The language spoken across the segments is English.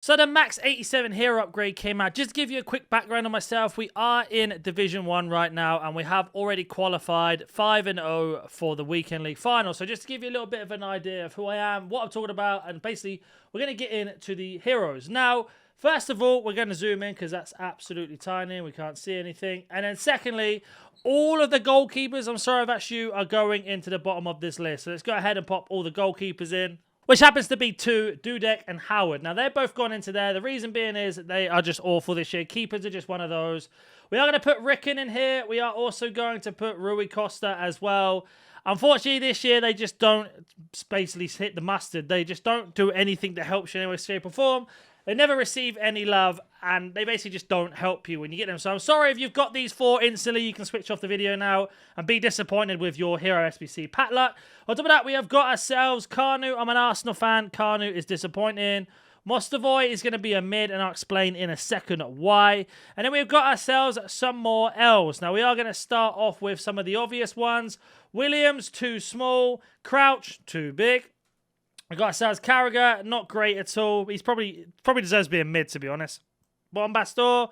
So the Max 87 hero upgrade came out. Just to give you a quick background on myself, we are in Division 1 right now, and we have already qualified 5-0 for the Weekend League final. So just to give you a little bit of an idea of who I am, what I'm talking about, and basically we're going to get into the heroes. Now, first of all, we're going to zoom in because that's absolutely tiny. We can't see anything. And then secondly, all of the goalkeepers, I'm sorry that's you, are going into the bottom of this list. So let's go ahead and pop all the goalkeepers in, which happens to be two, Dudek and Howard. Now, they've both gone into there. The reason being is that they are just awful this year. Keepers are just one of those. We are going to put Ricken in here. We are also going to put Rui Costa as well. Unfortunately, this year, they just don't basically hit the mustard. They just don't do anything that helps you in any way, shape, or form. They never receive any love, and they basically just don't help you when you get them. So I'm sorry if you've got these four instantly. You can switch off the video now and be disappointed with your hero SBC. Pat Luck. On top of that, we have got ourselves Carnu. I'm an Arsenal fan. Carnu is disappointing. Mostovoy is going to be a mid, and I'll explain in a second why. And then we've got ourselves some more L's. Now, we are going to start off with some of the obvious ones. Williams, too small. Crouch, too big. We got ourselves Carragher, not great at all. He's probably deserves to be a mid, to be honest. Bombastor.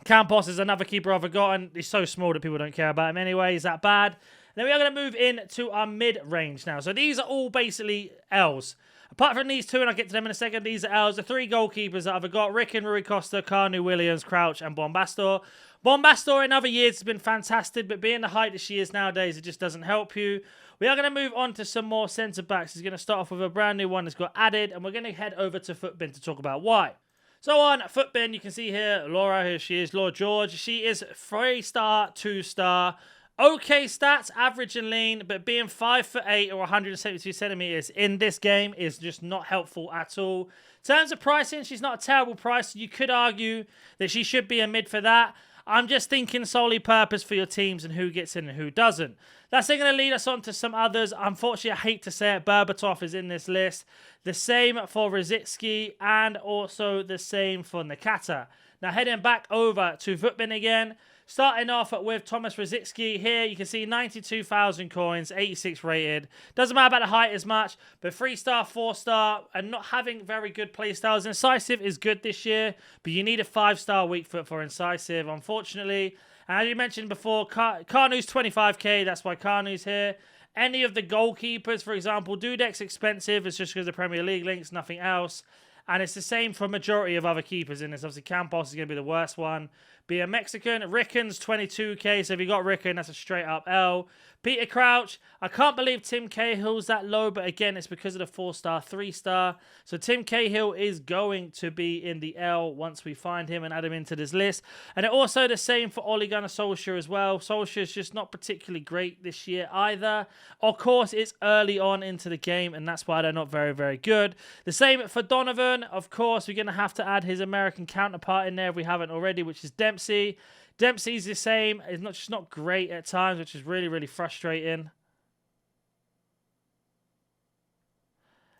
Campos is another keeper I've forgotten. He's so small that people don't care about him anyway. Is that bad? Then we are going to move into our mid-range now. So these are all basically L's. Apart from these two, and I'll get to them in a second, these are L's. The three goalkeepers that I've got: Ricken, Rui Costa, Carnu, Williams, Crouch, and Bombastor. Bombastor in other years has been fantastic, but being the height that she is nowadays, it just doesn't help you. We are going to move on to some more centre-backs. He's going to start off with a brand new one that's got added, and we're going to head over to Footbin to talk about why. So on Footbin, you can see here, Laura, here she is, Laura George. She is 3-star, 2-star. Okay stats, average and lean, but being 5'8" or 172 centimeters in this game is just not helpful at all. In terms of pricing, she's not a terrible price. You could argue that she should be a mid for that. I'm just thinking solely purpose for your teams and who gets in and who doesn't. That's then going to lead us on to some others. Unfortunately, I hate to say it, Berbatov is in this list. The same for Rosicky and also the same for Nakata. Now, heading back over to Footbin again. Starting off with Thomas Rosicky here, you can see 92,000 coins, 86 rated. Doesn't matter about the height as much, but 3-star, 4-star, and not having very good playstyles. Incisive is good this year, but you need a 5-star weak foot for Incisive, unfortunately. And as you mentioned before, Carnu's 25k, that's why Carnu's here. Any of the goalkeepers, for example, Dudek's expensive, it's just because of Premier League links, nothing else. And it's the same for a majority of other keepers in this. Obviously, Campos is going to be the worst one. Be a Mexican. Ricken's 22k. So if you got Ricken, that's a straight up L. Peter Crouch. I can't believe Tim Cahill's that low. But again, it's because of the 4-star, 3-star. So Tim Cahill is going to be in the L once we find him and add him into this list. And also the same for Ole Gunnar Solskjaer as well. Solskjaer's just not particularly great this year either. Of course, it's early on into the game. And that's why they're not very, very good. The same for Donovan. Of course, we're going to have to add his American counterpart in there if we haven't already, which is Dempsey. Dempsey's the same. It's just not great at times, which is really, really frustrating.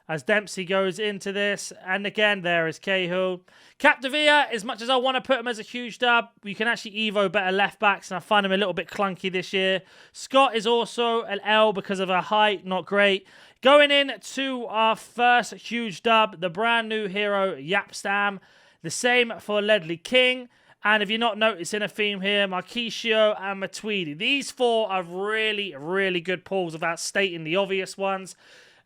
As Dempsey goes into this. And again, there is Cahill. Capdevia, as much as I want to put him as a huge dub, you can actually Evo better left backs, and I find him a little bit clunky this year. Scott is also an L because of her height, not great. Going in to our first huge dub, the brand new hero, Yapstam. The same for Ledley King. And if you're not noticing a theme here, Marquisio and Matuidi. These four are really, really good pulls without stating the obvious ones.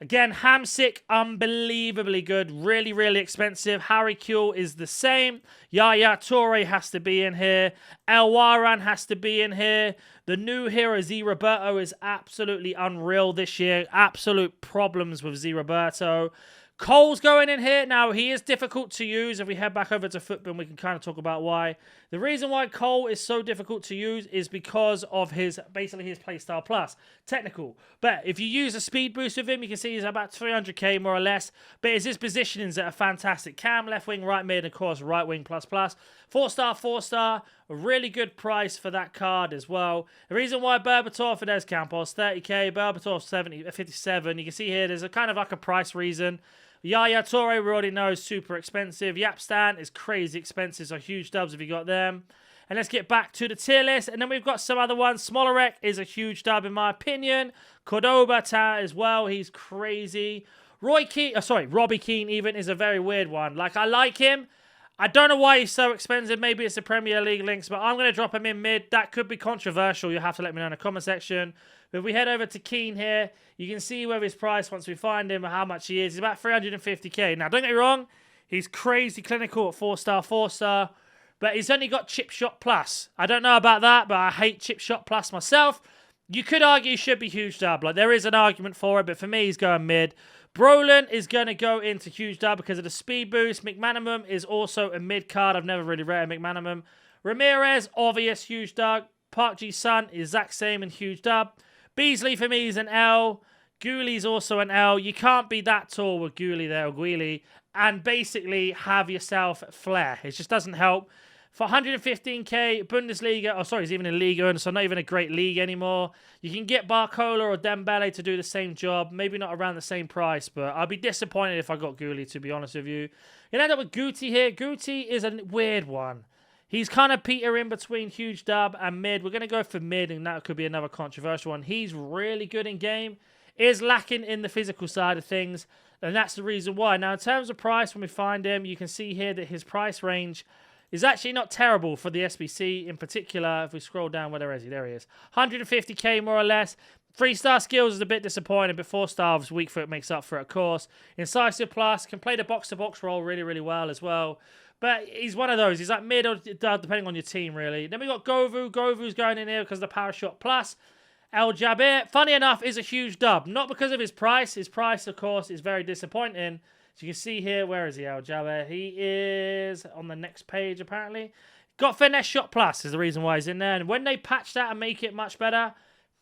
Again, Hamsik, unbelievably good. Really, really expensive. Harry Kuehl is the same. Yaya Toure has to be in here. El Waran has to be in here. The new hero, Z Roberto, is absolutely unreal this year. Absolute problems with Z Roberto. Cole's going in here. Now, he is difficult to use. If we head back over to Footbin, we can kind of talk about why. The reason why Cole is so difficult to use is because of basically his playstyle plus. Technical. But if you use a speed boost with him, you can see he's about 300k more or less. But it's his positionings that are fantastic. Cam, left wing, right mid, and of course, right wing plus plus. 4-star, 4-star. A really good price for that card as well. The reason why Berbatov for Des Campos, 30k. Berbatov, 57. You can see here, there's a kind of like a price reason. Yaya Toure, we already know, is super expensive. Yapstan is crazy expensive, so huge dubs if you got them. And let's get back to the tier list. And then we've got some other ones. Smolarek is a huge dub in my opinion. Cordoba as well, he's crazy. Robbie Keane even is a very weird one. Like, I like him. I don't know why he's so expensive. Maybe it's the Premier League links, but I'm going to drop him in mid. That could be controversial. You'll have to let me know in the comment section. But if we head over to Keane here, you can see where his price, once we find him, how much he is. He's about 350k. Now, don't get me wrong. He's crazy clinical at 4-star, 4-star. But he's only got Chip Shot Plus. I don't know about that, but I hate Chip Shot Plus myself. You could argue he should be huge dub. Like, there is an argument for it, but for me, he's going mid. Brolin is going to go into huge dub because of the speed boost. McManaman is also a mid card. I've never really rated McManaman. Ramirez, obvious huge dub. Park Ji-sun, exact same and huge dub. Beasley for me is an L. Gooley's also an L. You can't be that tall with Gooley there, or Guili, and basically have yourself flair. It just doesn't help. For 115k, Bundesliga, he's even in Liga, so not even a great league anymore. You can get Barcola or Dembele to do the same job. Maybe not around the same price, but I'd be disappointed if I got Gooley, to be honest with you. You end up with Guti here. Guti is a weird one. He's kind of Peter in between huge dub and mid. We're going to go for mid, and that could be another controversial one. He's really good in game. Is lacking in the physical side of things, and that's the reason why. Now, in terms of price, when we find him, you can see here that his price range is actually not terrible for the SBC in particular. If we scroll down, where is he? There he is. 150k more or less. 3-star skills is a bit disappointing, but 4-star weak foot makes up for it, of course. Incisive plus, can play the box-to-box role really, really well as well. But he's one of those. He's like mid or depending on your team, really. Then we got Govu. Govu's going in here because of the power shot plus. El Jabir, funny enough, is a huge dub. Not because of his price. His price, of course, is very disappointing. So you can see here, where is he, El Jabir? He is on the next page, apparently. Got Finesse Shot Plus is the reason why he's in there. And when they patch that and make it much better,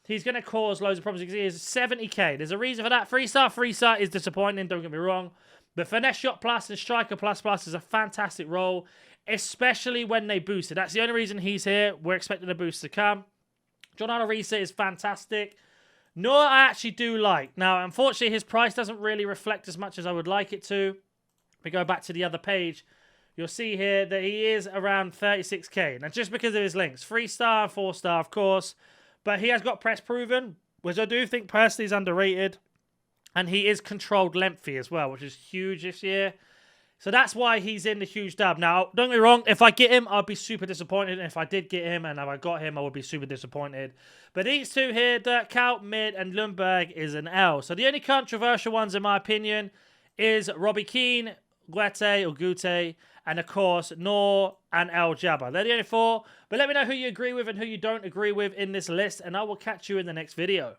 he's going to cause loads of problems because he is 70k. There's a reason for that. 3-star is disappointing, don't get me wrong. But Finesse Shot Plus and Striker Plus Plus is a fantastic role, especially when they boost it. That's the only reason he's here. We're expecting a boost to come. John Arisa is fantastic. Noah I actually do like. Now, unfortunately, his price doesn't really reflect as much as I would like it to. If we go back to the other page, you'll see here that he is around 36k. Now, just because of his links. 3-star, 4-star, of course. But he has got press proven, which I do think personally is underrated. And he is controlled lengthy as well, which is huge this year. So that's why he's in the huge dub. Now, don't get me wrong, if I get him, I'd be super disappointed. And if I did get him and if I got him, I would be super disappointed. But these two here, Dirk Kuyt, mid, and Lundberg is an L. So the only controversial ones, in my opinion, is Robbie Keane, Guete or Gute, and of course, Noor and El Jabba. They're the only four. But let me know who you agree with and who you don't agree with in this list, and I will catch you in the next video.